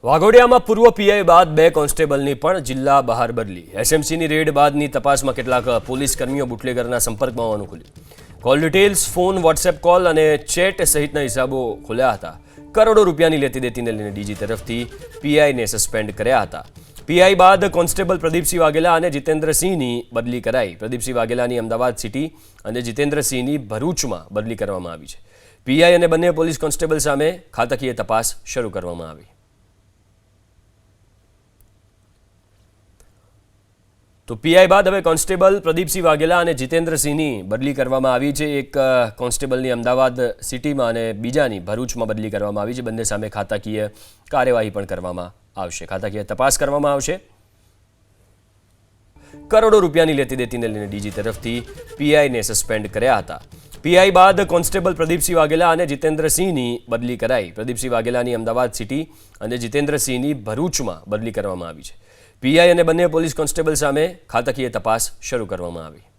વાઘોડિયામાં પૂર્વ પીઆઈ બાદ બે કોન્સ્ટેબલની પણ જિલ્લા બહાર બદલી। એસએમસીની રેડ બાદની તપાસમાં કેટલાક પોલીસ કર્મીઓ બુટલેગરના સંપર્કમાં હોવાનું ખુલ્યું। Call details, phone, WhatsApp call અને ચેટ સહિતના હિસાબો ખોલ્યા હતા। કરોડો રૂપિયાની લેતી દેતીને લઈને ડીજી તરફથી પીઆઈને સસ્પેન્ડ કર્યા હતા। પીઆઈ બાદ કોન્સ્ટેબલ પ્રદીપસિંહ વાઘેલા અને જીતેન્દ્રસિંહની બદલી કરાઈ। પ્રદીપસિંહ વાઘેલાની અમદાવાદ સિટી અને જીતેન્દ્રસિંહની ભરૂચમાં બદલી કરવામાં આવી છે। પીઆઈ અને બંને પોલીસ કોન્સ્ટેબલ સામે ખાતાકીય તપાસ શરૂ કરવામાં આવી। તો પીઆઈ બાદ હવે કોન્સ્ટેબલ પ્રદીપસિંહ વાઘેલા અને જીતેન્દ્રસિંહની બદલી કરવામાં આવી છે। એક કોન્સ્ટેબલની અમદાવાદ સિટીમાં અને બીજાની ભરૂચમાં બદલી કરવામાં આવી છે। બંને સામે ખાતાકીય કાર્યવાહી પણ કરવામાં આવશે, ખાતાકીય તપાસ કરવામાં આવશે। કરોડો રૂપિયાની લેતી દેતીને લઈને ડીજી તરફથી પીઆઈને સસ્પેન્ડ કર્યા હતા। પીઆઈ બાદ કોન્સ્ટેબલ પ્રદીપસિંહ વાઘેલા અને જીતેન્દ્રસિંહની બદલી કરાઈ। પ્રદીપસિંહ વાઘેલાની અમદાવાદ સિટી અને જીતેન્દ્રસિંહની ભરૂચમાં બદલી કરવામાં આવી છે। પીઆઈ અને બંને પોલીસ કોન્સ્ટેબલ સામે ખાતાકીય તપાસ શરૂ કરવામાં આવી।